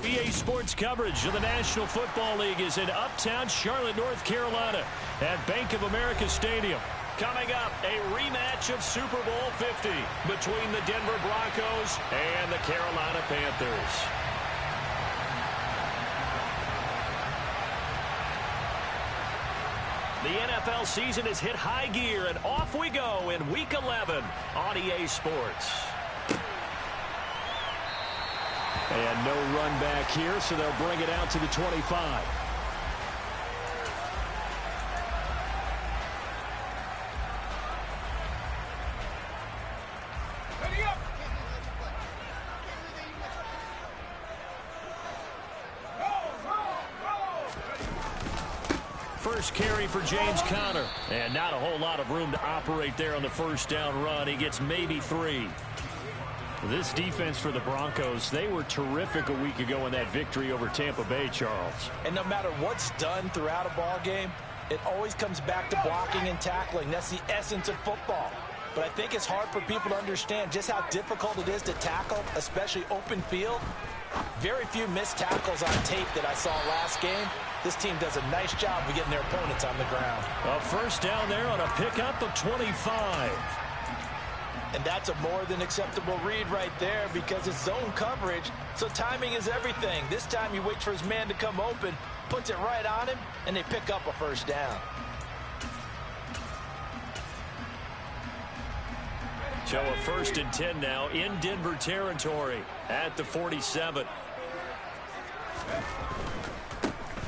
EA Sports coverage of the National Football League is in uptown Charlotte, North Carolina at Bank of America Stadium. Coming up, a rematch of Super Bowl 50 between the Denver Broncos and the Carolina Panthers. The NFL season has hit high gear, and off we go in Week 11 on EA Sports. And no run back here, so they'll bring it out to the 25. First carry for James Conner. And not a whole lot of room to operate there on the first down run. He gets maybe 3. This defense for the Broncos, they were terrific a week ago in that victory over Tampa Bay, Charles. And no matter what's done throughout a ball game, it always comes back to blocking and tackling. That's the essence of football. But I think it's hard for people to understand just how difficult it is to tackle, especially open field. Very few missed tackles on tape that I saw last game. This team does a nice job of getting their opponents on the ground. A first down there on a pickup of 25. And that's a more than acceptable read right there because it's zone coverage, so timing is everything. This time he waits for his man to come open, puts it right on him, and they pick up a first down. So a 1st and 10 now in Denver territory at the 47.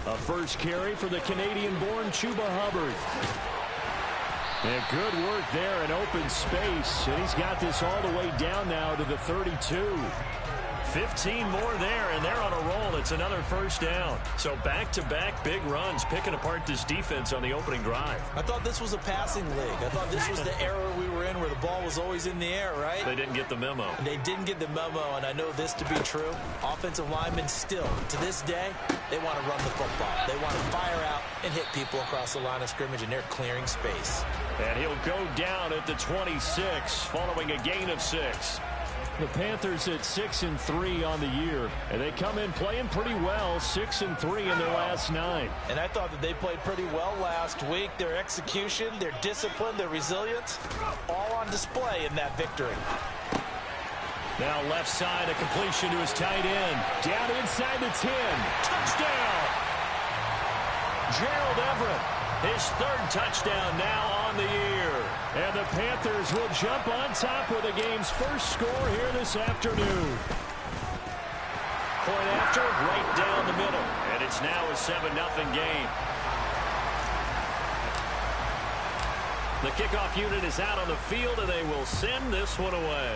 A first carry for the Canadian-born Chuba Hubbard. And good work there in open space. And he's got this all the way down now to the 32. 15 more there, and they're on a roll. It's another first down. So back-to-back big runs, picking apart this defense on the opening drive. I thought this was a passing league. I thought this was the era we were in where the ball was always in the air, right? They didn't get the memo. And they didn't get the memo, and I know this to be true. Offensive linemen still, to this day, they want to run the football. They want to fire out and hit people across the line of scrimmage, and they're clearing space. And he'll go down at the 26, following a gain of 6. The Panthers at 6-3 on the year, and they come in playing pretty well, 6-3 in their last 9. And I thought that they played pretty well last week. Their execution, their discipline, their resilience, all on display in that victory. Now left side, a completion to his tight end. Down inside the 10. Touchdown! Gerald Everett, his 3rd touchdown now on the year. And the Panthers will jump on top with the game's first score here this afternoon. Point after, right down the middle. And it's now a 7-0 game. The kickoff unit is out on the field, and they will send this one away.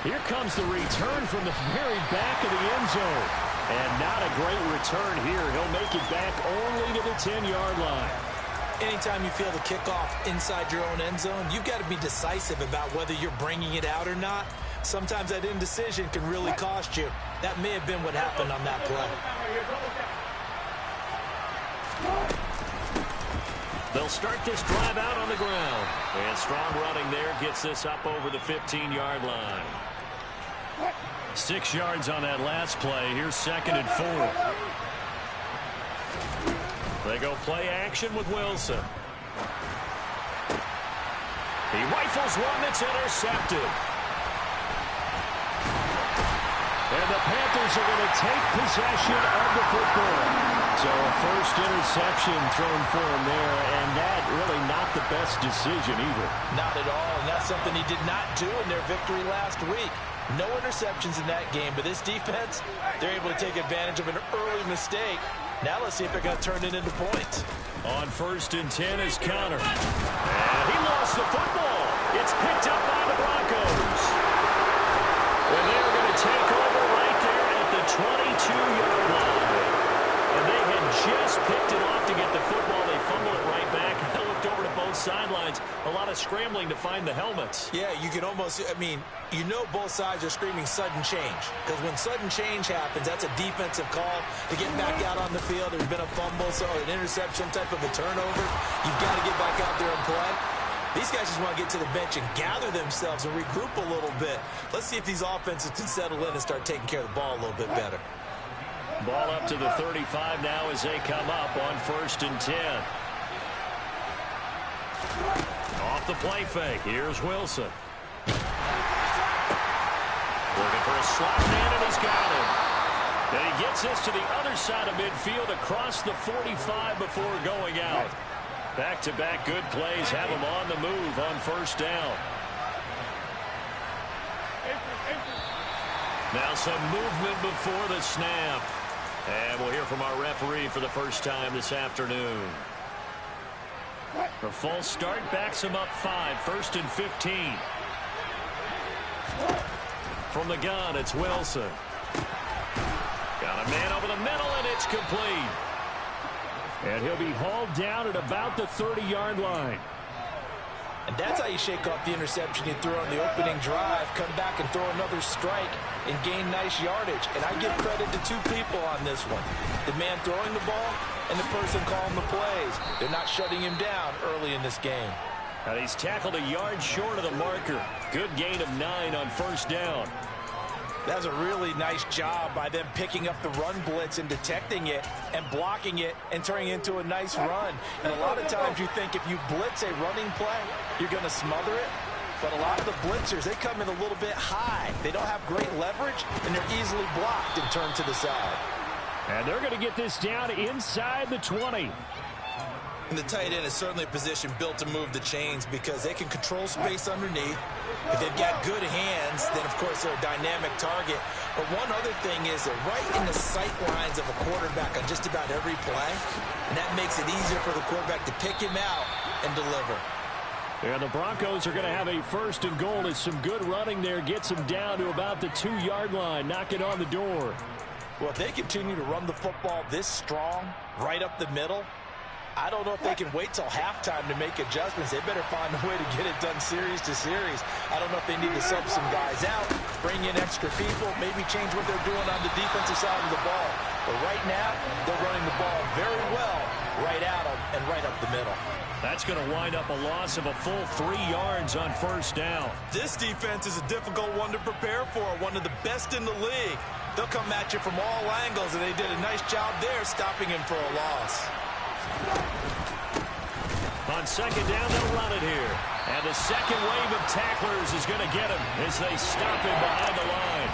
Here comes the return from the very back of the end zone. And not a great return here. He'll make it back only to the 10-yard line. Anytime you feel the kickoff inside your own end zone, you've got to be decisive about whether you're bringing it out or not. Sometimes that indecision can really cost you. That may have been what happened on that play. They'll start this drive out on the ground. And strong running there gets this up over the 15-yard line. 6 yards on that last play. Here's 2nd and 4. They go play action with Wilson. He rifles one that's intercepted. And the Panthers are going to take possession of the football. So a first interception thrown for him there, and that really not the best decision either. Not at all, and that's something he did not do in their victory last week. No interceptions in that game, but this defense, they're able to take advantage of an early mistake. Now let's see if they're going to turn it into points. On 1st and 10 is Conner. And he lost the football. It's picked up by the Broncos. And they're going to take over right there at the 22-yard line. And they had just picked it off to get the football. They fumbled it right back. And they looked over to both sidelines. A lot of scrambling to find the helmets. Yeah, you can almost, I mean, you know both sides are screaming sudden change. Because when sudden change happens, that's a defensive call to get back out on the field. There's been a fumble, so an interception, type of a turnover. You've got to get back out there and play. These guys just want to get to the bench and gather themselves and regroup a little bit. Let's see if these offenses can settle in and start taking care of the ball a little bit better. Ball up to the 35 now as they come up on 1st and 10. Off the play fake. Here's Wilson. Looking for a slot man, and he's got him. And he gets this to the other side of midfield across the 45 before going out. Back-to-back good plays have him on the move on 1st down. Now some movement before the snap. And we'll hear from our referee for the first time this afternoon. The false start backs him up 5, 1st and 15. From the gun, it's Wilson. Got a man over the middle, and it's complete. And he'll be hauled down at about the 30-yard line. And that's how you shake off the interception you threw on the opening drive, come back and throw another strike and gain nice yardage. And I give credit to two people on this one. The man throwing the ball and the person calling the plays. They're not shutting him down early in this game. And he's tackled a yard short of the marker. Good gain of 9 on 1st down. That was a really nice job by them picking up the run blitz and detecting it and blocking it and turning it into a nice run. And a lot of times you think if you blitz a running play, you're going to smother it. But a lot of the blitzers, they come in a little bit high. They don't have great leverage, and they're easily blocked and turned to the side. And they're going to get this down inside the 20. And the tight end is certainly a position built to move the chains because they can control space underneath. If they've got good hands, then, of course, they're a dynamic target. But one other thing is they're right in the sight lines of a quarterback on just about every play. And that makes it easier for the quarterback to pick him out and deliver. And the Broncos are going to have a 1st and goal as some good running there gets them down to about the 2-yard line, knocking on the door. Well, if they continue to run the football this strong, right up the middle, I don't know if they can wait till halftime to make adjustments. They better find a way to get it done series to series. I don't know if they need to sub some guys out, bring in extra people, maybe change what they're doing on the defensive side of the ball. But right now, they're running the ball very well right at them and right up the middle. That's going to wind up a loss of a full 3 yards on 1st down. This defense is a difficult one to prepare for, one of the best in the league. They'll come at you from all angles, and they did a nice job there stopping him for a loss. On 2nd down, they'll run it here. And the second wave of tacklers is going to get him as they stop him behind the line.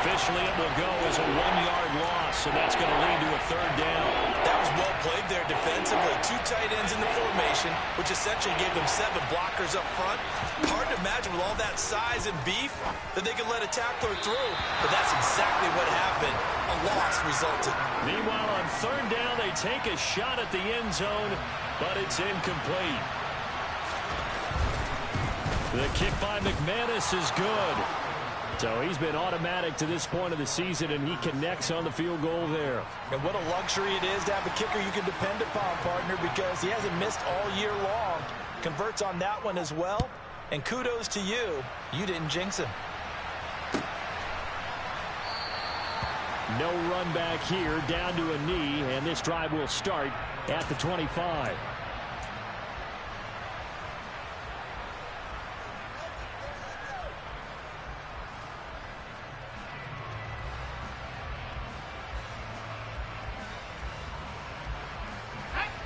Officially, it will go as a 1-yard loss, and that's going to lead to a 3rd down. That was well played there defensively. 2 tight ends in the formation, which essentially gave them 7 blockers up front. Hard to imagine with all that size and beef that they could let a tackler through. But that's exactly what happened. A loss resulted. Meanwhile, on 3rd down, they take a shot at the end zone, but it's incomplete. The kick by McManus is good. So he's been automatic to this point of the season, and he connects on the field goal there. And what a luxury it is to have a kicker you can depend upon, partner, because he hasn't missed all year long. Converts on that one as well. And kudos to you. You didn't jinx him. No run back here, down to a knee, and this drive will start at the 25.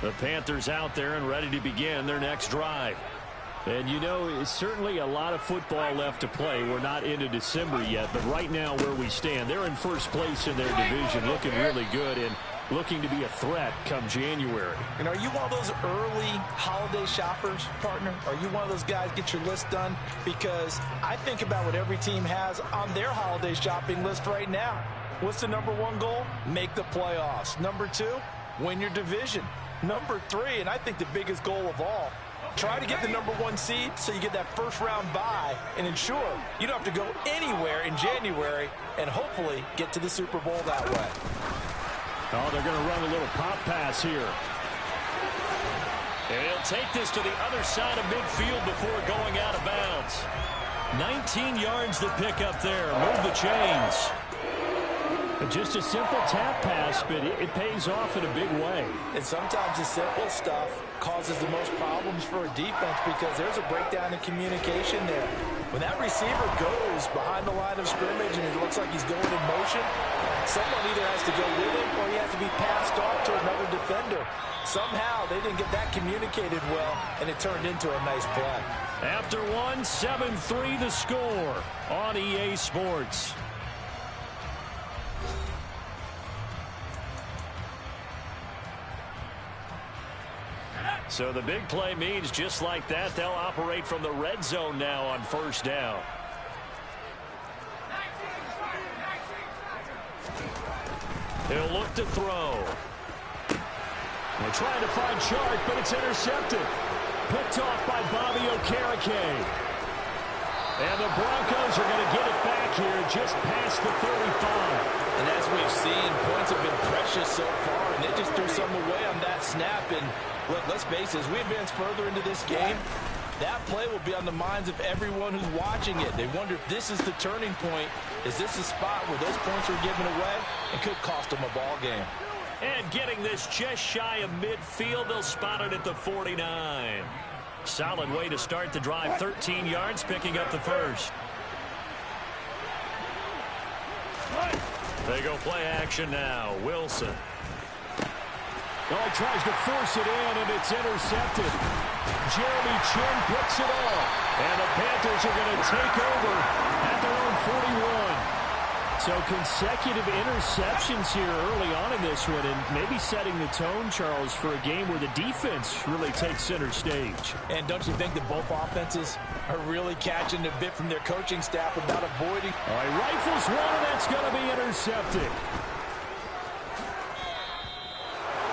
The Panthers out there and ready to begin their next drive. And, you know, it's certainly a lot of football left to play. We're not into December yet, but right now where we stand, they're in first place in their division, looking really good and looking to be a threat come January. And are you one of those early holiday shoppers, partner? Are you one of those guys get your list done? Because I think about what every team has on their holiday shopping list right now. What's the #1 goal? Make the playoffs. #2, win your division. #3, and I think the biggest goal of all, try to get the #1 seed so you get that first-round bye and ensure you don't have to go anywhere in January and hopefully get to the Super Bowl that way. Oh, they're going to run a little pop pass here. And he'll take this to the other side of midfield before going out of bounds. 19 yards to pick up there. Move the chains. Just a simple tap pass, but it pays off in a big way. And sometimes the simple stuff causes the most problems for a defense because there's a breakdown in communication there. When that receiver goes behind the line of scrimmage and it looks like he's going in motion, someone either has to go with him or he has to be passed off to another defender. Somehow they didn't get that communicated well, and it turned into a nice play. After one, 7-3 the score on EA Sports. So the big play means just like that, they'll operate from the red zone now on first down. He'll look to throw. They're trying to find Chark, but it's intercepted. Picked off by Bobby Okereke. And the Broncos are going to get it back here just past the 35. And as we've seen, points have been precious so far, and they just threw some away on that snap. And look, let's face it, as we advance further into this game, that play will be on the minds of everyone who's watching it. They wonder if this is the turning point. Is this a spot where those points are given away and could cost them a ball game? And getting this just shy of midfield, they'll spot it at the 49. Solid way to start the drive, 13 yards, picking up the first. They go play action now. Wilson. Oh, he tries to force it in, and it's intercepted. Jeremy Chin picks it off. And the Panthers are going to take over at their own 41. So consecutive interceptions here early on in this one, and maybe setting the tone, Charles, for a game where the defense really takes center stage. And don't you think that both offenses are really catching a bit from their coaching staff about avoiding? All right, rifles one, and that's going to be intercepted.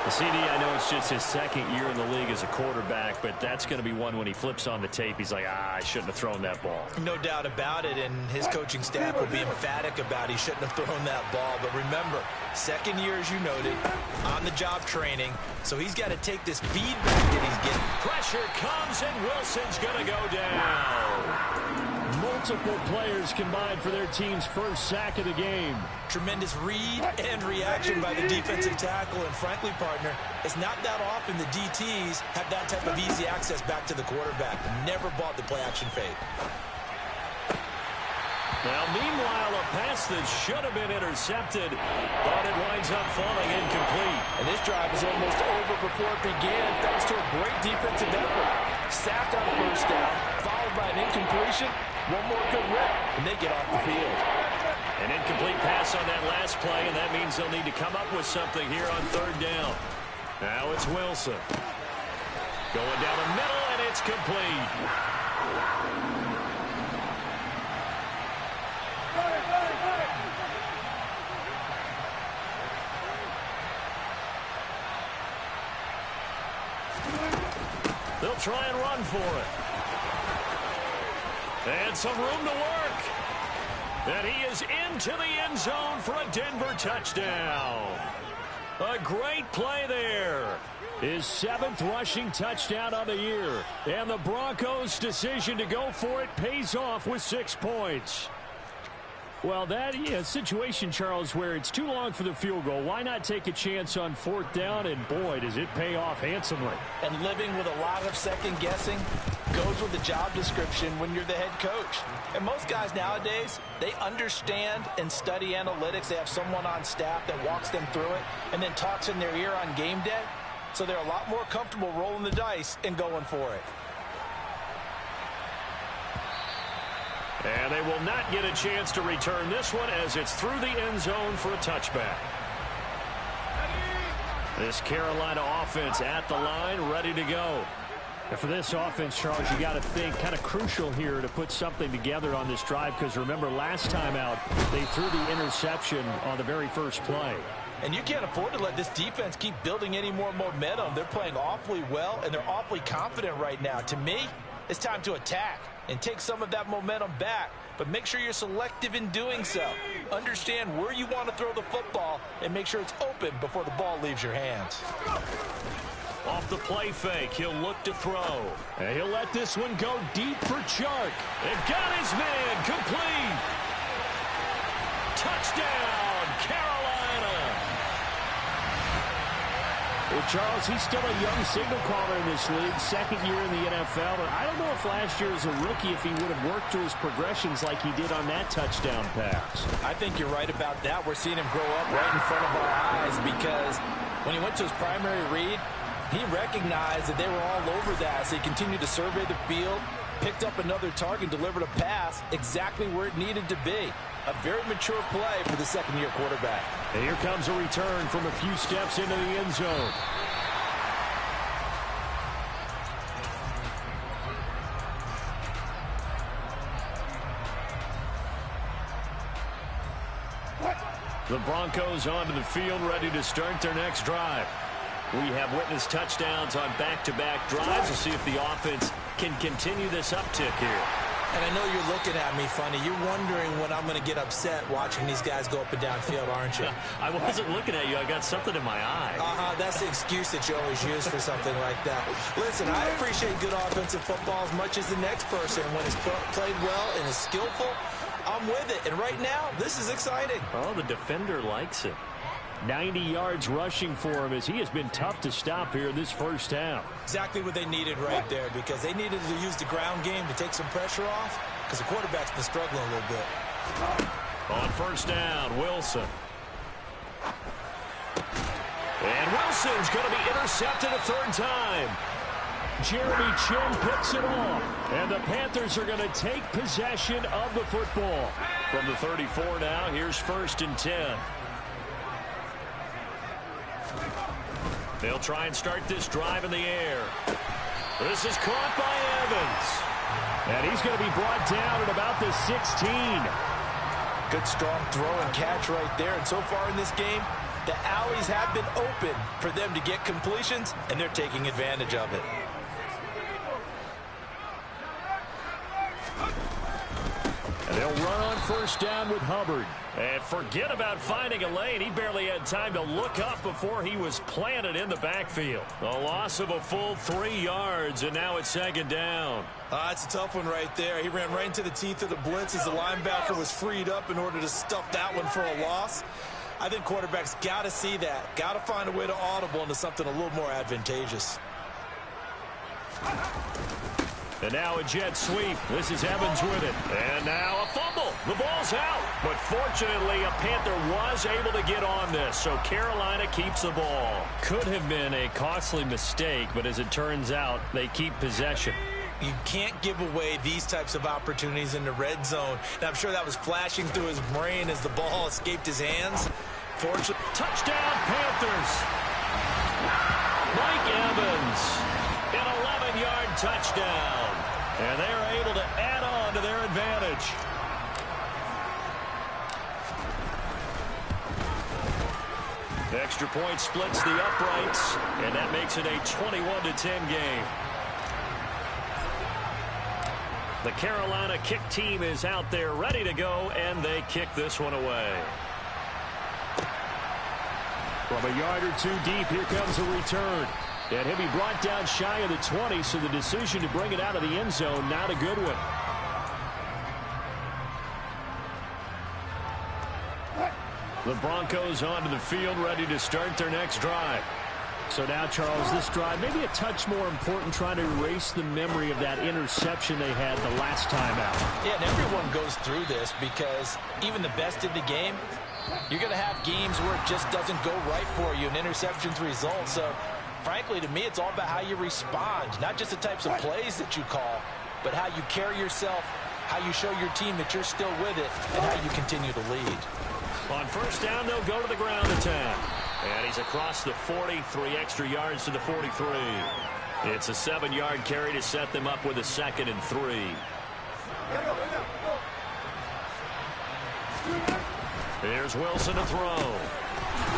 The CD, I know it's just his second year in the league as a quarterback, but that's going to be one when he flips on the tape. He's like, I shouldn't have thrown that ball. No doubt about it, and his coaching staff will be emphatic about he shouldn't have thrown that ball. But remember, second year, as you noted, on-the-job training, so he's got to take this feedback that he's getting. Pressure comes, and Wilson's going to go down. Multiple players combined for their team's first sack of the game. Tremendous read and reaction by the defensive tackle. And frankly, partner, it's not that often the DTs have that type of easy access back to the quarterback. Never bought the play-action fade. Now, meanwhile, a pass that should have been intercepted, but it winds up falling incomplete. And this drive is almost over before it began, thanks to a great defensive effort. Sacked on first down, followed by an incompletion. One more good rep, and they get off the field. An incomplete pass on that last play, and that means they'll need to come up with something here on third down. Now it's Wilson. Going down the middle, and it's complete. They'll try and run for it. And some room to work. And he is into the end zone for a Denver touchdown. A great play there. His 7th rushing touchdown on the year. And the Broncos' decision to go for it pays off with 6 points. Well, that situation, Charles, where it's too long for the field goal. Why not take a chance on 4th down? And, boy, does it pay off handsomely. And living with a lot of second-guessing goes with the job description when you're the head coach. And most guys nowadays, they understand and study analytics. They have someone on staff that walks them through it and then talks in their ear on game day. So they're a lot more comfortable rolling the dice and going for it. And they will not get a chance to return this one as it's through the end zone for a touchback. This Carolina offense at the line, ready to go. And for this offense, Charles, you got to think kind of crucial here to put something together on this drive, because remember last time out they threw the interception on the very first play. And you can't afford to let this defense keep building any more momentum. They're playing awfully well, and they're awfully confident right now. To me, it's time to attack and take some of that momentum back, but make sure you're selective in doing so. Understand where you want to throw the football and make sure it's open before the ball leaves your hands. Off the play fake, he'll look to throw. And he'll let this one go deep for Chark. And got his man complete. Touchdown, Carolina. Well, Charles, he's still a young signal caller in this league, second year in the NFL. But I don't know if last year as a rookie, if he would have worked through his progressions like he did on that touchdown pass. I think you're right about that. We're seeing him grow up right in front of our eyes because when he went to his primary read, he recognized that they were all over that. So he continued to survey the field, picked up another target, delivered a pass exactly where it needed to be. A very mature play for the second-year quarterback. And here comes a return from a few steps into the end zone. The Broncos onto the field, ready to start their next drive. We have witnessed touchdowns on back-to-back drives. We'll see if the offense can continue this uptick here. And I know you're looking at me funny. You're wondering when I'm going to get upset watching these guys go up and down field, aren't you? I wasn't looking at you. I got something in my eye. That's the excuse that you always use for something like that. Listen, I appreciate good offensive football as much as the next person. When it's played well and is skillful, I'm with it. And right now, this is exciting. Oh, the defender likes it. 90 yards rushing for him as he has been tough to stop here in this first half. Exactly what they needed right there because they needed to use the ground game to take some pressure off because the quarterback's been struggling a little bit. On first down, Wilson. And Wilson's going to be intercepted a third time. Jeremy Chin picks it off. And the Panthers are going to take possession of the football. From the 34 now, here's 1st and 10. They'll try and start this drive in the air. This is caught by Evans. And he's going to be brought down at about the 16. Good strong throw and catch right there. And so far in this game, the alleys have been open for them to get completions, and they're taking advantage of it. And they'll run on first down with Hubbard. And forget about finding a lane. He barely had time to look up before he was planted in the backfield. A loss of a full 3 yards, and now it's second down. It's a tough one right there. He ran right into the teeth of the blitz as the linebacker was freed up in order to stuff that one for a loss. I think quarterbacks got to see that. Got to find a way to audible into something a little more advantageous. And now a jet sweep. This is Evans with it. And now a fumble. The ball's out. But fortunately, a Panther was able to get on this, so Carolina keeps the ball. Could have been a costly mistake, but as it turns out, they keep possession. You can't give away these types of opportunities in the red zone. And I'm sure that was flashing through his brain as the ball escaped his hands. Fortunately, touchdown Panthers. Mike Evans, an 11-yard touchdown. And they are able to add on to their advantage. The extra point splits the uprights, and that makes it a 21-10 game. The Carolina kick team is out there ready to go, and they kick this one away. From a yard or two deep, here comes a return. And he'll be brought down shy of the 20, so the decision to bring it out of the end zone, not a good one. The Broncos onto the field, ready to start their next drive. So now, Charles, this drive maybe a touch more important, trying to erase the memory of that interception they had the last time out. Yeah, and everyone goes through this because even the best in the game, you're going to have games where it just doesn't go right for you, and interceptions result. So, frankly, to me, it's all about how you respond, not just the types of plays that you call, but how you carry yourself, how you show your team that you're still with it, and how you continue to lead. On first down, they'll go to the ground attack. And he's across the 40, 3 extra yards to the 43. It's a 7-yard carry to set them up with a 2nd and 3. Here's Wilson to throw.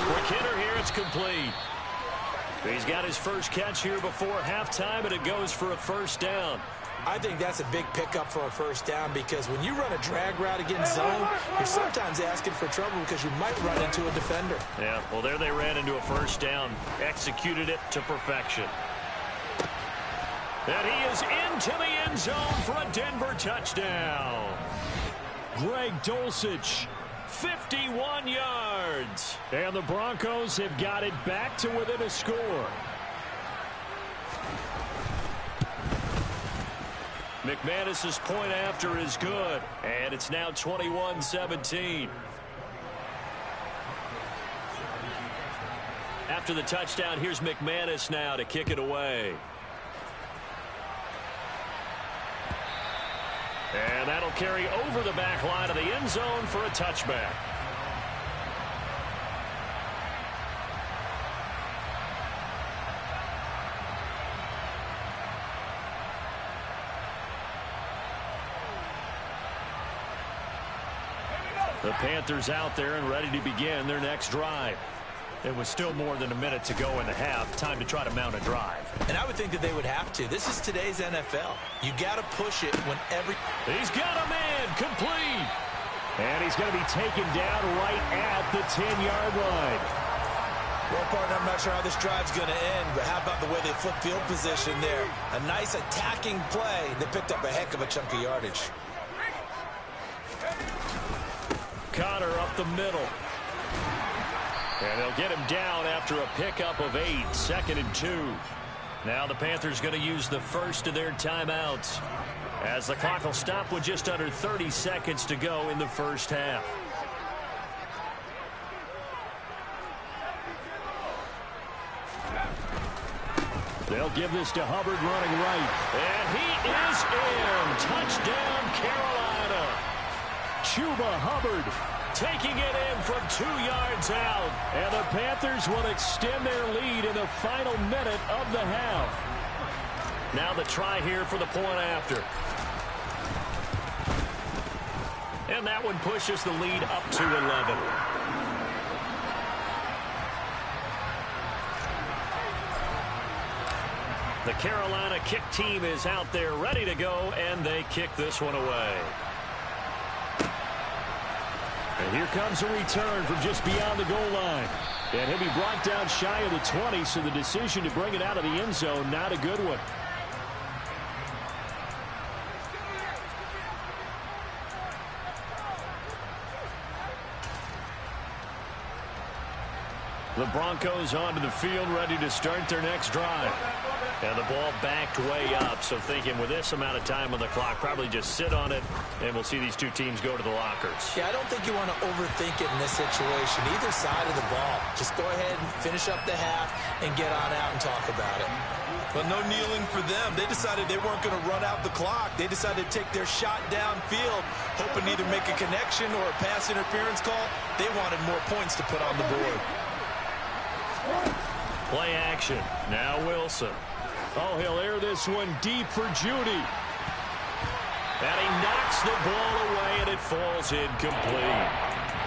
Quick hitter here, it's complete. He's got his first catch here before halftime, and it goes for a first down. I think that's a big pickup for a first down because when you run a drag route against zone, you're sometimes asking for trouble because you might run into a defender. Yeah, well, there they ran into a first down, executed it to perfection. And he is into the end zone for a Denver touchdown. Greg Dulcich 51 yards. And the Broncos have got it back to within a score. McManus's point after is good, and it's now 21-17. After the touchdown, here's McManus now to kick it away. And that'll carry over the back line of the end zone for a touchback. The Panthers out there and ready to begin their next drive. It was still more than a minute to go in the half. Time to try to mount a drive. And I would think that they would have to. This is today's NFL. You got to push it whenever. He's got a man complete. And he's going to be taken down right at the 10-yard line. Well, partner, I'm not sure how this drive's going to end, but how about the way they flip field position there? A nice attacking play. They picked up a heck of a chunk of yardage. Connor up the middle. And they'll get him down after a pickup of 8, 2nd and 2. Now the Panthers going to use the first of their timeouts, as the clock will stop with just under 30 seconds to go in the first half. They'll give this to Hubbard running right. And he is in. Touchdown, Carolina. Chuba Hubbard taking it in from 2 yards out. And the Panthers will extend their lead in the final minute of the half. Now the try here for the point after. And that one pushes the lead up to 11. The Carolina kick team is out there ready to go, and they kick this one away. And here comes a return from just beyond the goal line. And he'll be brought down shy of the 20, so the decision to bring it out of the end zone, not a good one. The Broncos onto the field, ready to start their next drive. And the ball backed way up, so thinking with this amount of time on the clock, probably just sit on it, and we'll see these two teams go to the lockers. Yeah, I don't think you want to overthink it in this situation. Either side of the ball. Just go ahead and finish up the half and get on out and talk about it. But no kneeling for them. They decided they weren't going to run out the clock. They decided to take their shot downfield, hoping to either make a connection or a pass interference call. They wanted more points to put on the board. Play action. Now Wilson. Oh, he'll air this one deep for Judy. And he knocks the ball away, and it falls incomplete.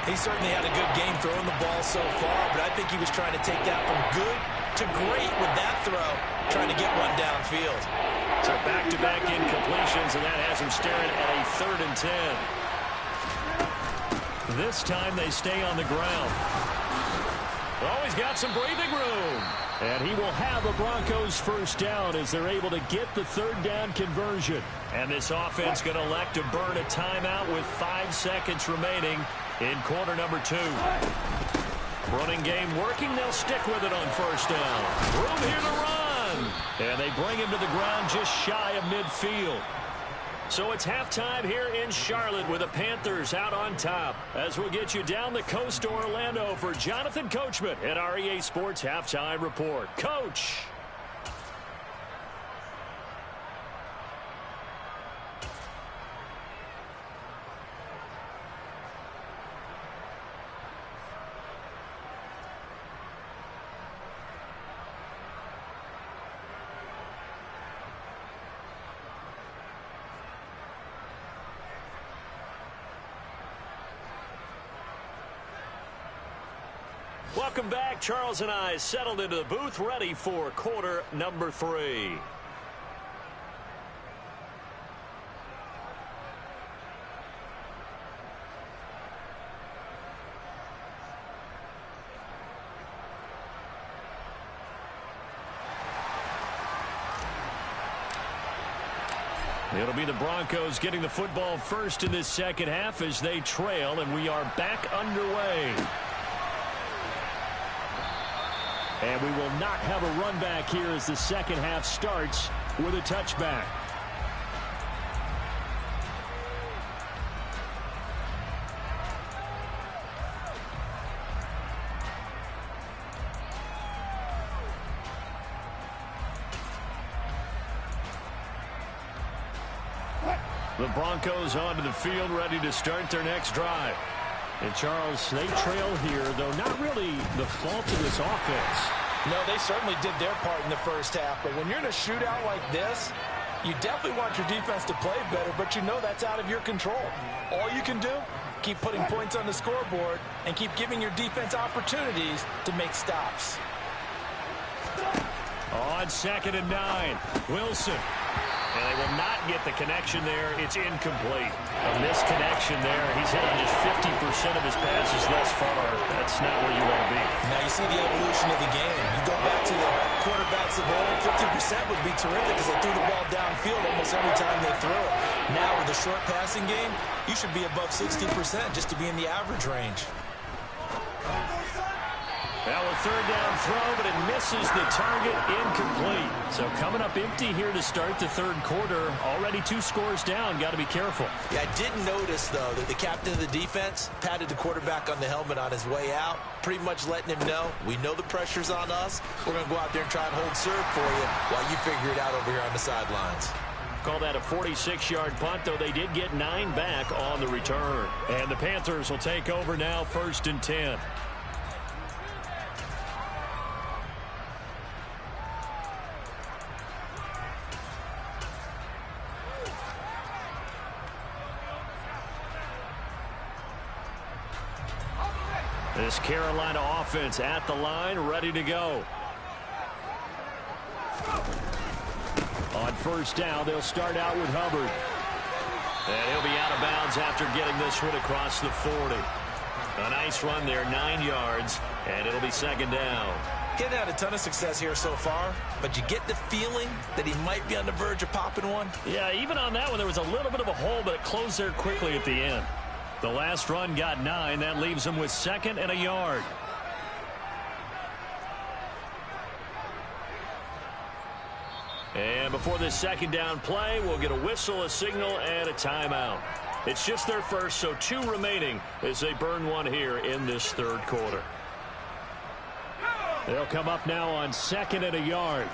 He certainly had a good game throwing the ball so far, but I think he was trying to take that from good to great with that throw, trying to get one downfield. So back-to-back incompletions, and that has him staring at a 3rd and 10. This time they stay on the ground. Oh, he's got some breathing room. And he will have a Broncos first down as they're able to get the 3rd down conversion. And this offense going to elect to burn a timeout with 5 seconds remaining in quarter number 2. Running game working. They'll stick with it on first down. Room here to run. And they bring him to the ground just shy of midfield. So it's halftime here in Charlotte with the Panthers out on top. As we'll get you down the coast to Orlando for Jonathan Coachman at our EA Sports Halftime Report. Coach. Welcome back. Charles and I settled into the booth, ready for quarter number 3. It'll be the Broncos getting the football first in this second half as they trail, and we are back underway. And we will not have a run back here as the second half starts with a touchback. The Broncos onto the field, ready to start their next drive. And, Charles, they trail here, though not really the fault of this offense. No, they certainly did their part in the first half. But when you're in a shootout like this, you definitely want your defense to play better, but you know that's out of your control. All you can do, keep putting points on the scoreboard and keep giving your defense opportunities to make stops. On 2nd and 9, Wilson. And they will not get the connection there. It's incomplete. A misconnection there. He's hit on just 50% of his passes thus far. That's not where you want to be. Now you see the evolution of the game. You go back to the quarterbacks of old, 50% would be terrific because they threw the ball downfield almost every time they threw it. Now with the short passing game, you should be above 60% just to be in the average range. Now a third down throw, but it misses the target, incomplete. So coming up empty here to start the third quarter. Already 2 scores down. Got to be careful. Yeah, I did notice, though, that the captain of the defense patted the quarterback on the helmet on his way out, pretty much letting him know, we know the pressure's on us. We're going to go out there and try and hold serve for you while you figure it out over here on the sidelines. Call that a 46-yard punt, though they did get 9 back on the return. And the Panthers will take over now, 1st and 10. This Carolina offense at the line, ready to go. On 1st down, they'll start out with Hubbard. And he'll be out of bounds after getting this one across the 40. A nice run there, 9 yards, and it'll be 2nd down. Getting had a ton of success here so far, but you get the feeling that he might be on the verge of popping one. Yeah, even on that one, there was a little bit of a hole, but it closed there quickly at the end. The last run got 9. That leaves him with 2nd and a yard. And before this 2nd down play, we'll get a whistle, a signal, and a timeout. It's just their first, so 2 remaining as they burn one here in this third quarter. They'll come up now on 2nd and a yard.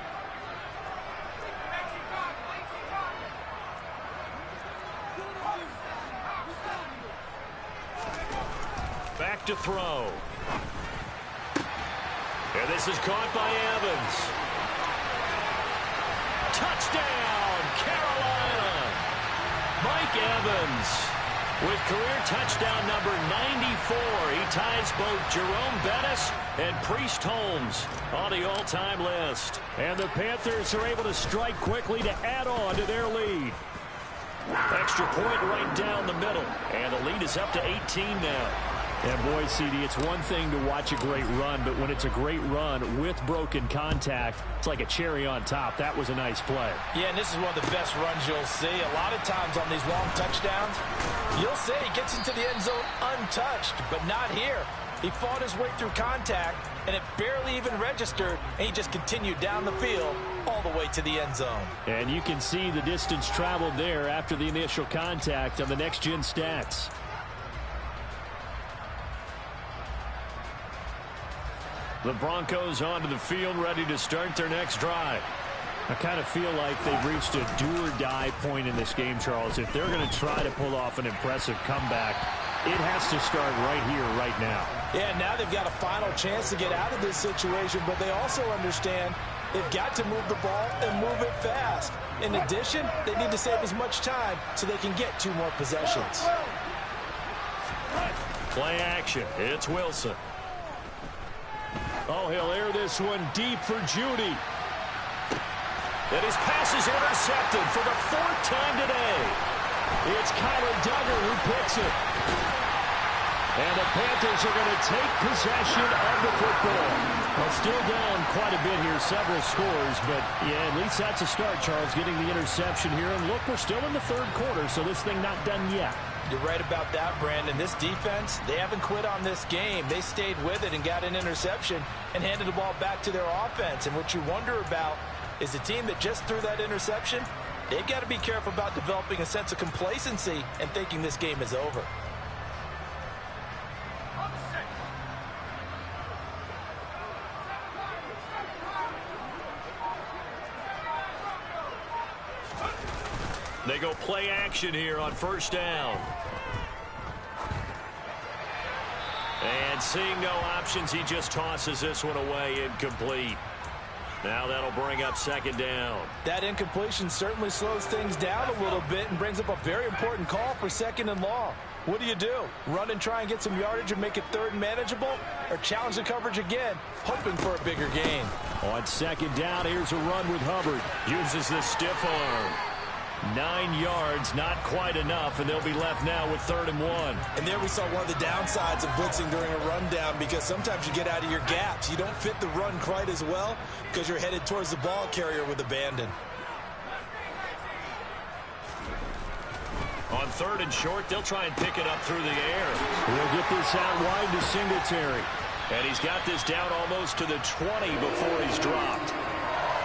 Back to throw. And this is caught by Evans. Touchdown, Carolina. Mike Evans with career touchdown number 94. He ties both Jerome Bettis and Priest Holmes on the all-time list. And the Panthers are able to strike quickly to add on to their lead. Extra point right down the middle. And the lead is up to 18 now. And boy, CD, it's one thing to watch a great run, but when it's a great run with broken contact, it's like a cherry on top. That was a nice play. Yeah, and this is one of the best runs you'll see. A lot of times on these long touchdowns, you'll see he gets into the end zone untouched, but not here. He fought his way through contact, and it barely even registered, and he just continued down the field all the way to the end zone. And you can see the distance traveled there after the initial contact on the next-gen stats. The Broncos onto the field, ready to start their next drive. I kind of feel like they've reached a do-or-die point in this game, Charles. If they're going to try to pull off an impressive comeback, it has to start right here, right now. Yeah, now they've got a final chance to get out of this situation, but they also understand they've got to move the ball and move it fast. In addition, they need to save as much time so they can get 2 more possessions. Play action. It's Wilson. Oh, he'll air this one deep for Judy. And his pass is intercepted for the 4th time today. It's Kyler Duggar who picks it. And the Panthers are going to take possession of the football. Well, still down quite a bit here, several scores, but yeah, at least that's a start, Charles, getting the interception here. And look, we're still in the third quarter, so this thing not done yet. You're right about that, Brandon. This defense, they haven't quit on this game. They stayed with it and got an interception and handed the ball back to their offense. And what you wonder about is the team that just threw that interception, they've got to be careful about developing a sense of complacency and thinking this game is over. They go play action here on first down. And seeing no options, he just tosses this one away, incomplete. Now that'll bring up second down. That incompletion certainly slows things down a little bit and brings up a very important call for second and long. What do? Run and try and get some yardage and make it third and manageable? Or challenge the coverage again, hoping for a bigger gain? On second down, here's a run with Hubbard. Uses the stiff arm. 9 yards, not quite enough, and they'll be left now with 3rd and 1. And there we saw one of the downsides of blitzing during a rundown, because sometimes you get out of your gaps. You don't fit the run quite as well because you're headed towards the ball carrier with abandon. On 3rd and short, they'll try and pick it up through the air. We'll get this out wide to Singletary. And he's got this down almost to the 20 before he's dropped.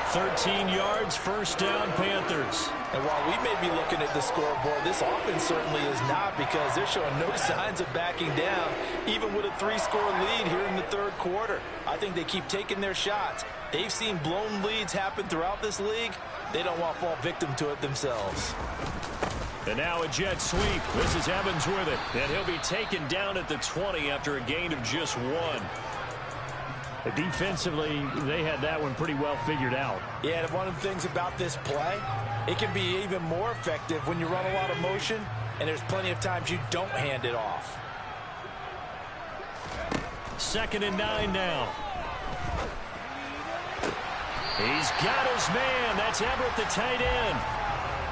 13 yards, first down, Panthers. And while we may be looking at the scoreboard, this offense certainly is not, because they're showing no signs of backing down, even with a 3-score lead here in the third quarter. I think they keep taking their shots. They've seen blown leads happen throughout this league. They don't want to fall victim to it themselves. And now a jet sweep. This is Evans with it. And he'll be taken down at the 20 after a gain of just 1. Defensively, they had that one pretty well figured out. Yeah, and one of the things about this play, it can be even more effective when you run a lot of motion, and there's plenty of times you don't hand it off. 2nd and 9 now. He's got his man. That's Everett, the tight end.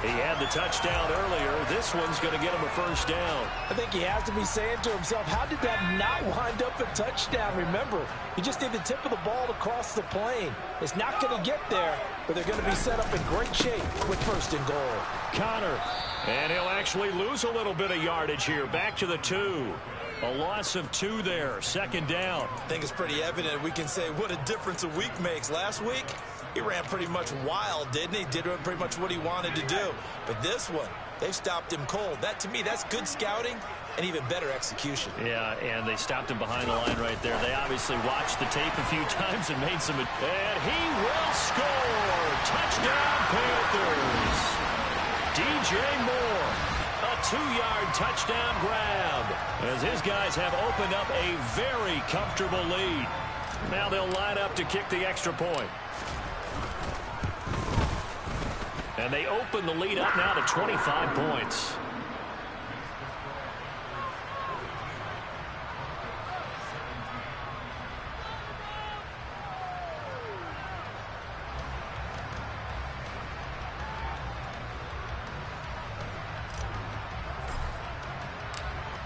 He had the touchdown earlier. This one's going to get him a first down. I think he has to be saying to himself, how did that not wind up a touchdown? Remember, you just need the tip of the ball to cross the plane. It's not going to get there, but they're going to be set up in great shape with 1st and goal. Connor. And he'll actually lose a little bit of yardage here. Back to the 2. A loss of 2 there. 2nd down. I think it's pretty evident. We can say what a difference a week makes. Last week, he ran pretty much wild, didn't he? Did pretty much what he wanted to do. But this one, they've stopped him cold. That, to me, that's good scouting and even better execution. Yeah, and they stopped him behind the line right there. They obviously watched the tape a few times and made some... And he will score! Touchdown, Panthers! DJ Moore. A 2-yard touchdown grab, as his guys have opened up a very comfortable lead. Now they'll line up to kick the extra point. And they open the lead up now to 25 points.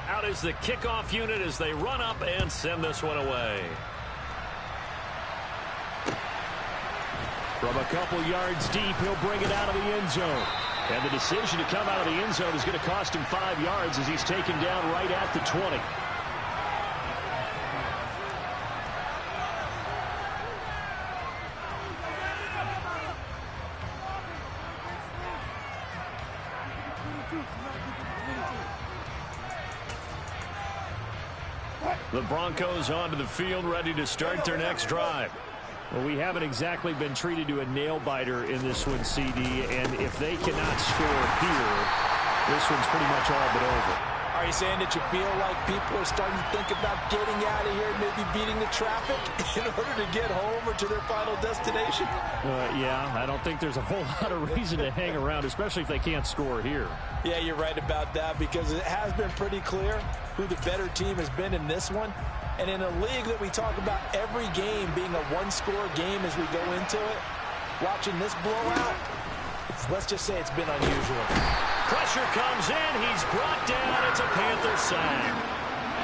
Out is the kickoff unit as they run up and send this one away. From a couple yards deep, he'll bring it out of the end zone. And the decision to come out of the end zone is going to cost him 5 yards as he's taken down right at the 20. The Broncos onto the field, ready to start their next drive. Well, we haven't exactly been treated to a nail-biter in this one, CD, and if they cannot score here, this one's pretty much all but over. Are you saying that you feel like people are starting to think about getting out of here, maybe beating the traffic in order to get home or to their final destination? Yeah, I don't think there's a whole lot of reason to hang around, especially if they can't score here. Yeah, you're right about that, because it has been pretty clear who the better team has been in this one. And in a league that we talk about every game being a one-score game as we go into it, watching this blowout, let's just say it's been unusual. Pressure comes in. He's brought down. It's a Panther sack.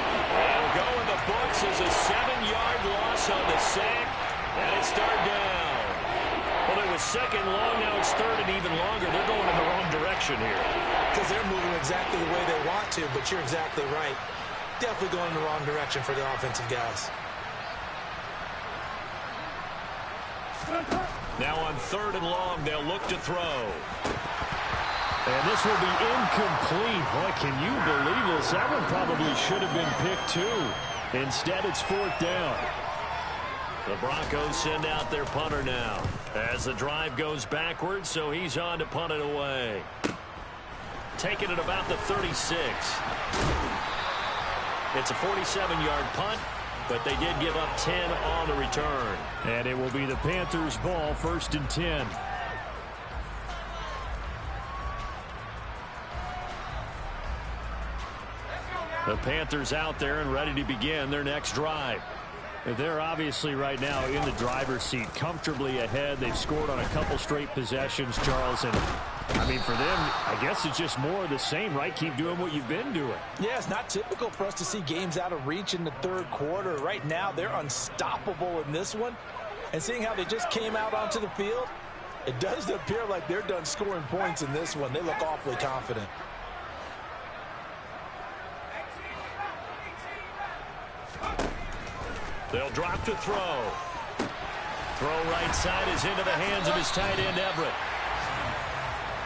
It'll go in the books as a 7-yard loss on the sack, and it's third down. Well, it was second long, now it's third and even longer. They're going in the wrong direction here. Because they're moving exactly the way they want to, but you're exactly right. Definitely going in the wrong direction for the offensive guys. Now on third and long, they'll look to throw. And this will be incomplete. Boy, can you believe this? That one probably should have been picked too. Instead, it's fourth down. The Broncos send out their punter now as the drive goes backwards, so he's on to punt it away. Taking it about the 36. It's a 47-yard punt, but they did give up 10 on the return. And it will be the Panthers' ball, first and 10. The Panthers out there and ready to begin their next drive. They're obviously right now in the driver's seat, comfortably ahead. They've scored on a couple straight possessions, Charles. And, I mean, for them, I guess it's just more of the same, right? Keep doing what you've been doing. Yeah, it's not typical for us to see games out of reach in the third quarter. Right now, they're unstoppable in this one. And seeing how they just came out onto the field, it does appear like they're done scoring points in this one. They look awfully confident. They'll drop to throw. Throw right side is into the hands of his tight end, Everett.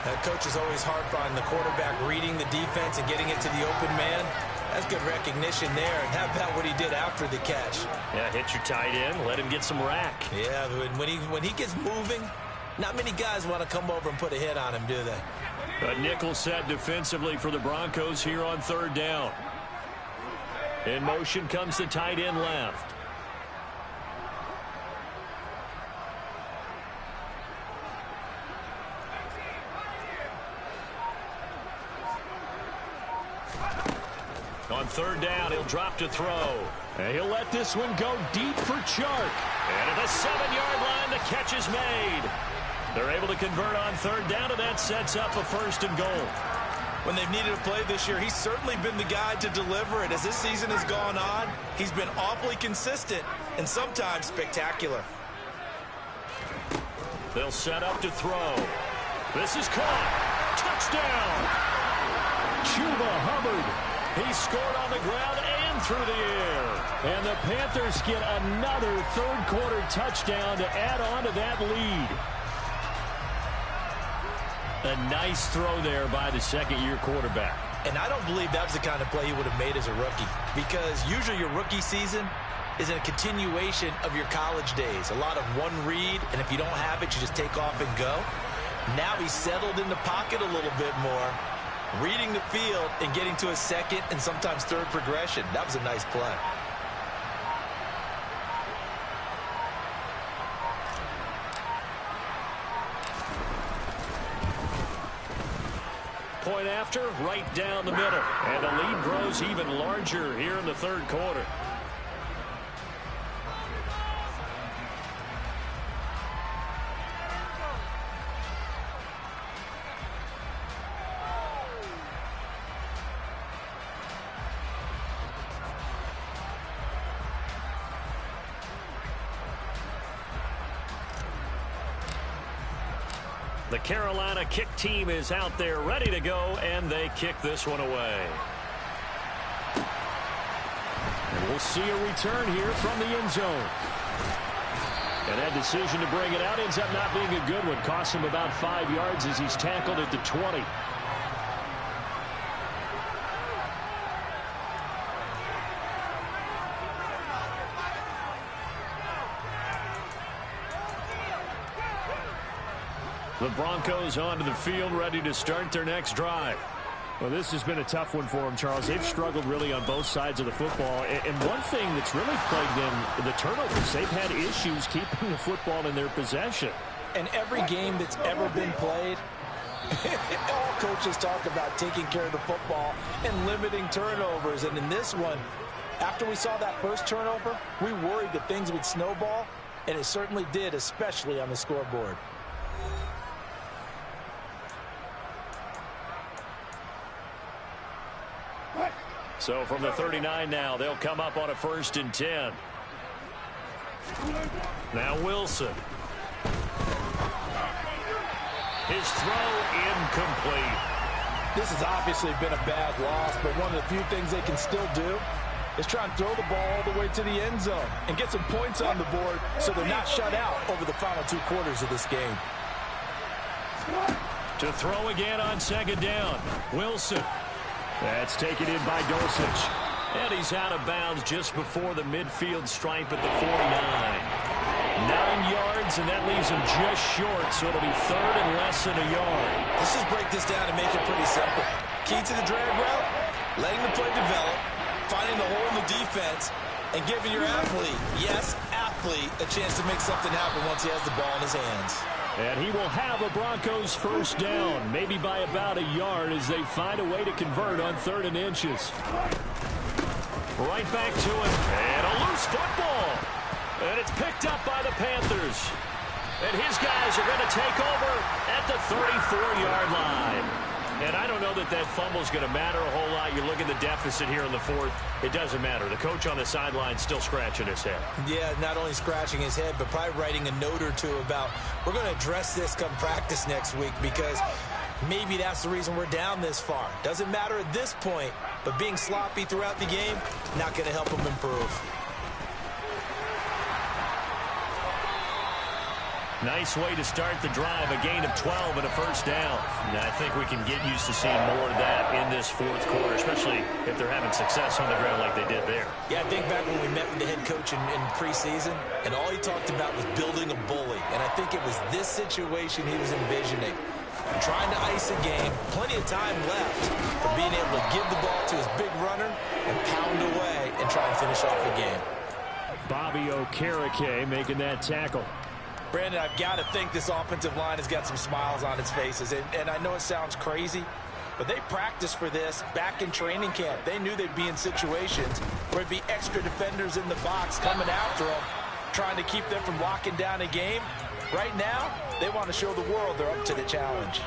That coach is always harp on the quarterback reading the defense and getting it to the open man. That's good recognition there. And how about what he did after the catch? Yeah, hit your tight end, let him get some rack. Yeah, when he gets moving, not many guys want to come over and put a hit on him, do they? A nickel set defensively for the Broncos here on third down. In motion comes the tight end left. On third down, he'll drop to throw. And he'll let this one go deep for Chark. And at the 7-yard line, the catch is made. They're able to convert on third down, and that sets up a first and goal. When they've needed a play this year, he's certainly been the guy to deliver it. As this season has gone on, he's been awfully consistent and sometimes spectacular. They'll set up to throw. This is caught. Touchdown. Chuba Hubbard. He scored on the ground and through the air. And the Panthers get another third-quarter touchdown to add on to that lead. A nice throw there by the second-year quarterback. And I don't believe that was the kind of play he would have made as a rookie. Because usually your rookie season is a continuation of your college days. A lot of one read, and if you don't have it, you just take off and go. Now he's settled in the pocket a little bit more, reading the field and getting to a second and sometimes third progression. That was a nice play. Point after, right down the middle. And the lead grows even larger here in the third quarter. The Carolina kick team is out there ready to go, and they kick this one away. And we'll see a return here from the end zone. And that decision to bring it out ends up not being a good one. Costs him about 5 yards as he's tackled at the 20. The Broncos onto the field, ready to start their next drive. Well, this has been a tough one for them, Charles. They've struggled really on both sides of the football. And one thing that's really plagued them, the turnovers. They've had issues keeping the football in their possession. And every game that's ever been played, all coaches talk about taking care of the football and limiting turnovers. And in this one, after we saw that first turnover, we worried that things would snowball, and it certainly did, especially on the scoreboard. So from the 39 now, they'll come up on a 1st and 10. Now Wilson. His throw incomplete. This has obviously been a bad loss, but one of the few things they can still do is try and throw the ball all the way to the end zone and get some points on the board so they're not shut out over the final 2 quarters of this game. To throw again on 2nd down. Wilson. That's taken in by Dulcich. And he's out of bounds just before the midfield stripe at the 49. 9 yards, and that leaves him just short, so it'll be 3rd and less than a yard. Let's just break this down and make it pretty simple. Key to the drag route, letting the play develop, finding the hole in the defense, and giving your athlete, yes, athlete, a chance to make something happen once he has the ball in his hands. And he will have a Broncos 1st down, maybe by about a yard as they find a way to convert on 3rd and inches. Right back to him, and a loose football. And it's picked up by the Panthers. And his guys are going to take over at the 34-yard line. And I don't know that that fumble is going to matter a whole lot. You look at the deficit here in the 4th. It doesn't matter. The coach on the sideline still scratching his head. Yeah, not only scratching his head, but probably writing a note or two about we're going to address this come practice next week because maybe that's the reason we're down this far. Doesn't matter at this point, but being sloppy throughout the game, not going to help him improve. Nice way to start the drive, a gain of 12 and a 1st down. And I think we can get used to seeing more of that in this 4th quarter, especially if they're having success on the ground like they did there. Yeah, I think back when we met with the head coach in preseason, and all he talked about was building a bully. And I think it was this situation he was envisioning. Trying to ice a game, plenty of time left, but being able to give the ball to his big runner and pound away and try and finish off the game. Bobby Okereke making that tackle. Brandon, I've got to think this offensive line has got some smiles on its faces. And I know it sounds crazy, but they practiced for this back in training camp. They knew they'd be in situations where it'd be extra defenders in the box coming after them, trying to keep them from locking down a game. Right now, they want to show the world they're up to the challenge.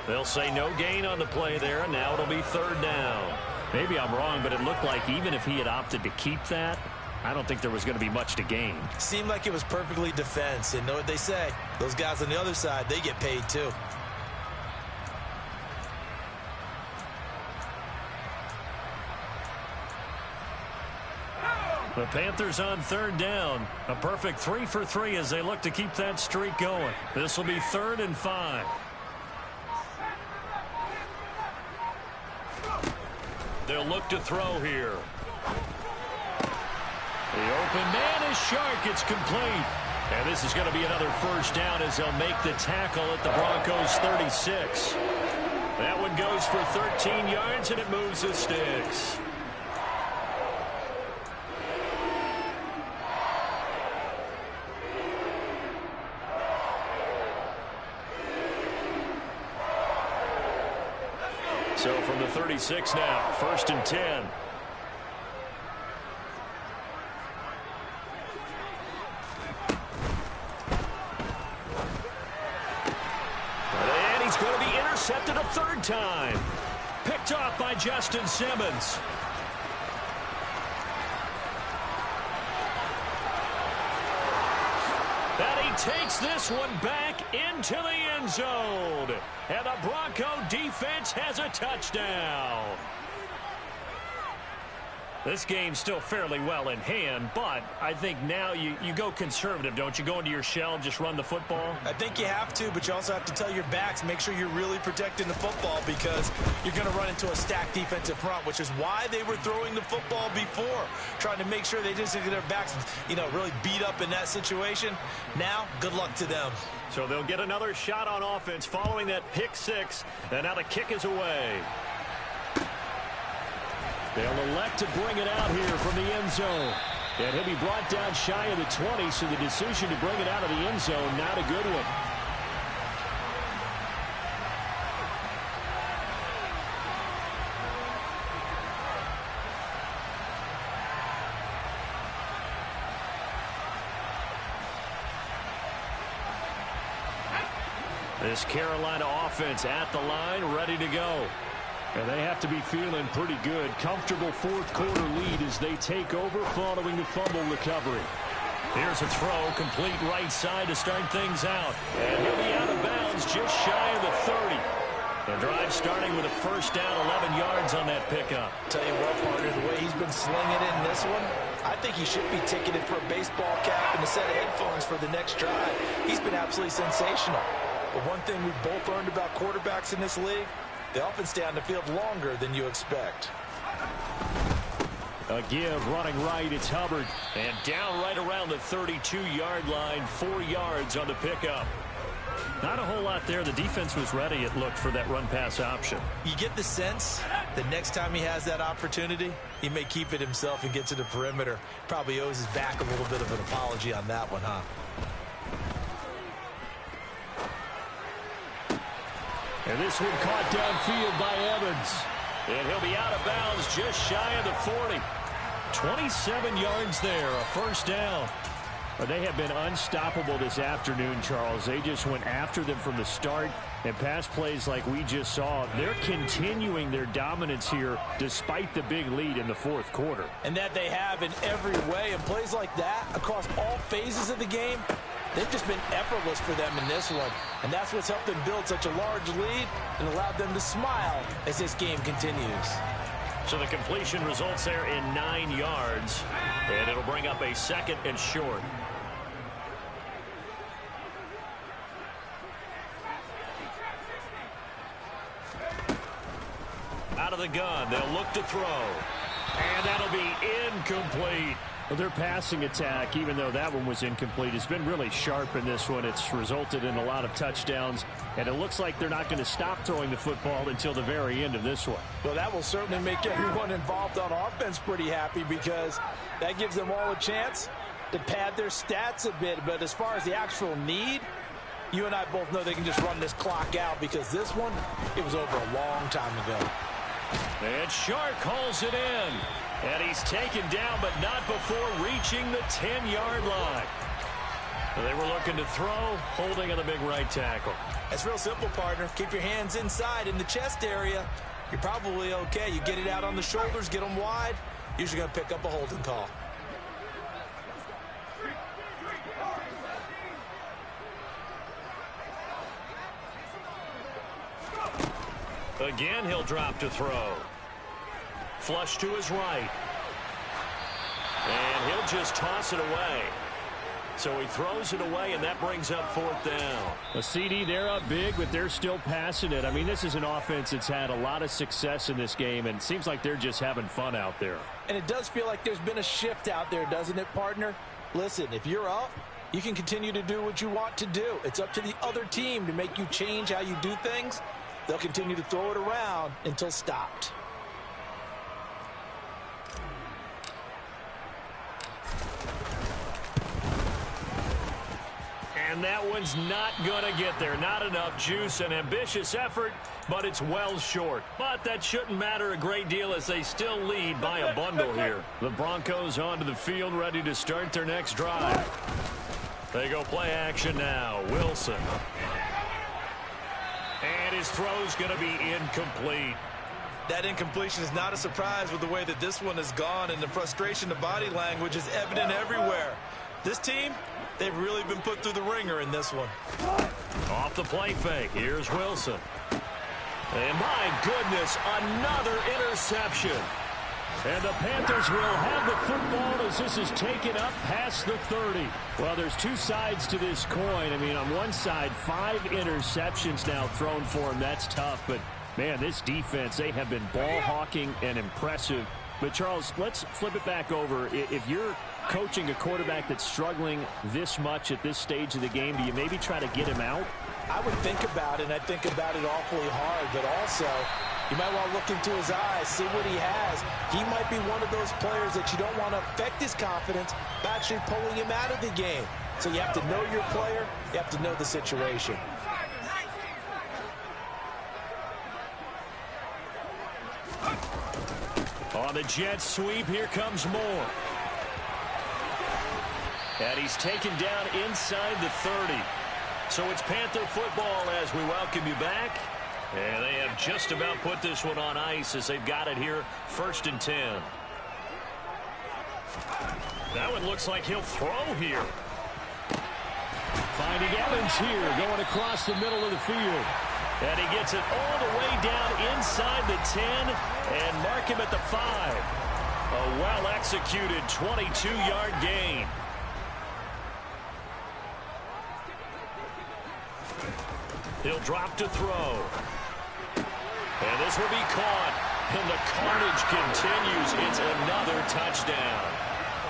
They'll say no gain on the play there, and now it'll be 3rd down. Maybe I'm wrong, but it looked like even if he had opted to keep that, I don't think there was going to be much to gain. Seemed like it was perfectly defense. And know what they say? Those guys on the other side, they get paid too. The Panthers on 3rd down. A perfect 3 for 3 as they look to keep that streak going. This will be 3rd and 5. They'll look to throw here. The open man is Shark. It's complete. And this is going to be another 1st down as they'll make the tackle at the Broncos 36. That one goes for 13 yards, and it moves the sticks. So from the 36 now, 1st and 10. Intercepted a 3rd time. Picked off by Justin Simmons. And he takes this one back into the end zone. And the Bronco defense has a touchdown. This game's still fairly well in hand, but I think now you go conservative, don't you? Go into your shell, just run the football? I think you have to, but you also have to tell your backs, make sure you're really protecting the football because you're going to run into a stacked defensive front, which is why they were throwing the football before, trying to make sure they didn't get their backs, really beat up in that situation. Now, good luck to them. So they'll get another shot on offense following that pick 6, and now the kick is away. They'll elect to bring it out here from the end zone. And he'll be brought down shy of the 20, so the decision to bring it out of the end zone, not a good one. This Carolina offense at the line, ready to go. And they have to be feeling pretty good. Comfortable fourth-quarter lead as they take over following the fumble recovery. Here's a throw, complete right side to start things out. And he'll be out of bounds just shy of the 30. The drive starting with a first down, 11 yards on that pickup. Tell you what, partner, the way he's been slinging it in this one, I think he should be ticketed for a baseball cap and a set of headphones for the next drive. He's been absolutely sensational. But one thing we've both learned about quarterbacks in this league, they often stay on the field longer than you expect. A give, running right, it's Hubbard. And down right around the 32-yard line, 4 yards on the pickup. Not a whole lot there. The defense was ready, it looked, for that run-pass option. You get the sense that next time he has that opportunity, he may keep it himself and get to the perimeter. Probably owes his back a little bit of an apology on that one, huh? And this one caught downfield by Evans. And he'll be out of bounds just shy of the 40. 27 yards there, a first down. But they have been unstoppable this afternoon, Charles. They just went after them from the start. And pass plays like we just saw, they're continuing their dominance here despite the big lead in the fourth quarter. And that they have in every way. And plays like that across all phases of the game, they've just been effortless for them in this one. And that's what's helped them build such a large lead and allowed them to smile as this game continues. So the completion results there in 9 yards. And it'll bring up a second and short. Out of the gun, they'll look to throw. And that'll be incomplete. Well, their passing attack, even though that one was incomplete, has been really sharp in this one. It's resulted in a lot of touchdowns, and it looks like they're not going to stop throwing the football until the very end of this one. Well, that will certainly make everyone involved on offense pretty happy because that gives them all a chance to pad their stats a bit. But as far as the actual need, you and I both know they can just run this clock out because this one, it was over a long time ago. And Shark hauls it in. And he's taken down, but not before reaching the 10-yard line. They were looking to throw, holding on the big right tackle. That's real simple, partner. Keep your hands inside in the chest area. You're probably okay. You get it out on the shoulders, get them wide. Usually going to pick up a holding call. Again, he'll drop to throw. Flush to his right. And he'll just toss it away. So he throws it away, and that brings up fourth down. A CD, they're up big, but they're still passing it. I mean, this is an offense that's had a lot of success in this game, and it seems like they're just having fun out there. And it does feel like there's been a shift out there, doesn't it, partner? Listen, if you're up, you can continue to do what you want to do. It's up to the other team to make you change how you do things. They'll continue to throw it around until stopped. And that one's not going to get there. Not enough juice. An ambitious effort, but it's well short. But that shouldn't matter a great deal as they still lead by a bundle here. The Broncos onto the field, ready to start their next drive. They go play action now. Wilson. And his throw's going to be incomplete. That incompletion is not a surprise with the way that this one has gone, and the frustration, the body language is evident everywhere. This team, they've really been put through the ringer in this one. Off the play fake. Here's Wilson. And my goodness, another interception. And the Panthers will have the football as this is taken up past the 30. Well, there's two sides to this coin. I mean, on one side, 5 interceptions now thrown for him. That's tough. But, man, this defense, they have been ball hawking and impressive. But, Charles, let's flip it back over. If you're coaching a quarterback that's struggling this much at this stage of the game, do you maybe try to get him out? I would think about it, and I think about it awfully hard. But also, you might want to look into his eyes, see what he has. He might be one of those players that you don't want to affect his confidence by actually pulling him out of the game. So you have to know your player. You have to know the situation. On the jet sweep, here comes Moore. And he's taken down inside the 30. So it's Panther football as we welcome you back. And they have just about put this one on ice as they've got it here, 1st and 10. That one looks like he'll throw here. Finding Evans here, going across the middle of the field. And he gets it all the way down inside the 10 and mark him at the 5. A well-executed 22-yard gain. He'll drop to throw. And this will be caught. And the carnage continues. It's another touchdown.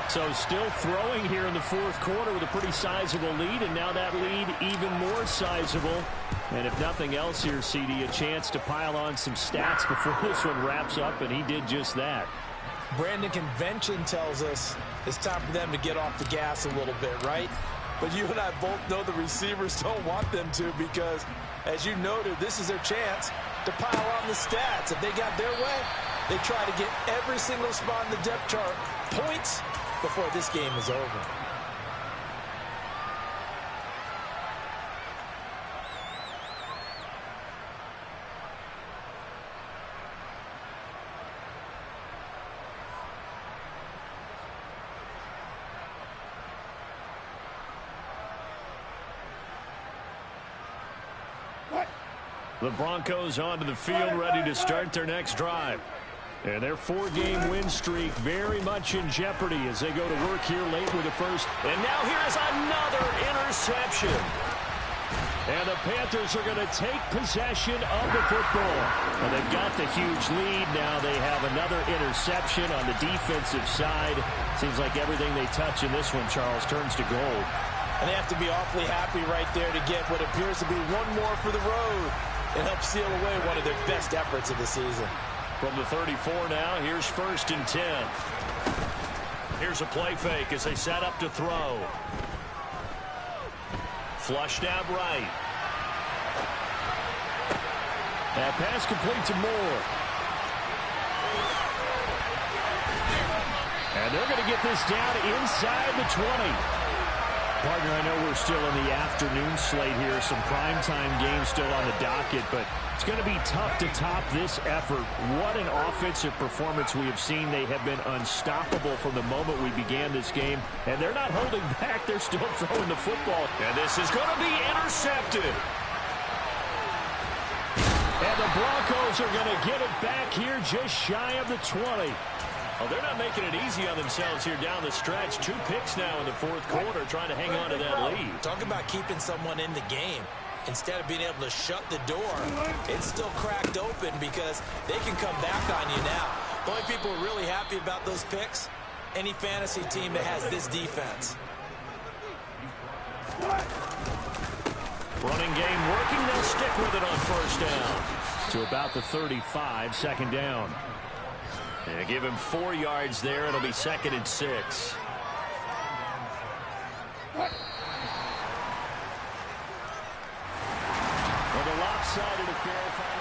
So still throwing here in the 4th quarter with a pretty sizable lead, and now that lead even more sizable. And if nothing else here, CD, a chance to pile on some stats before this one wraps up, and he did just that. Brandon, convention tells us it's time for them to get off the gas a little bit, right? But you and I both know the receivers don't want them to because, as you noted, this is their chance to pile on the stats. If they got their way, they try to get every single spot in the depth chart points before this game is over. The Broncos onto the field, ready to start their next drive. And their 4-game win streak very much in jeopardy as they go to work here late with the first. And now here's another interception. And the Panthers are going to take possession of the football. And they've got the huge lead. Now they have another interception on the defensive side. Seems like everything they touch in this one, Charles, turns to gold. And they have to be awfully happy right there to get what appears to be one more for the road and help seal away one of their best efforts of the season. From the 34 now, here's 1st and 10. Here's a play fake as they set up to throw. Flushed out right. That pass complete to Moore. And they're going to get this down inside the 20. Partner, I know we're still in the afternoon slate here. Some primetime games still on the docket, but it's going to be tough to top this effort. What an offensive performance we have seen. They have been unstoppable from the moment we began this game, and they're not holding back. They're still throwing the football. And this is going to be intercepted. And the Broncos are going to get it back here just shy of the 20. Well, they're not making it easy on themselves here down the stretch. 2 picks now in the 4th quarter, trying to hang on to that lead. Talk about keeping someone in the game. Instead of being able to shut the door, it's still cracked open because they can come back on you now. The only people who are really happy about those picks, any fantasy team that has this defense. Running game working. They'll stick with it on 1st down. To about the 35, 2nd down. And give him 4 yards there. It'll be 2nd and 6. Well, the lopsided affair finally.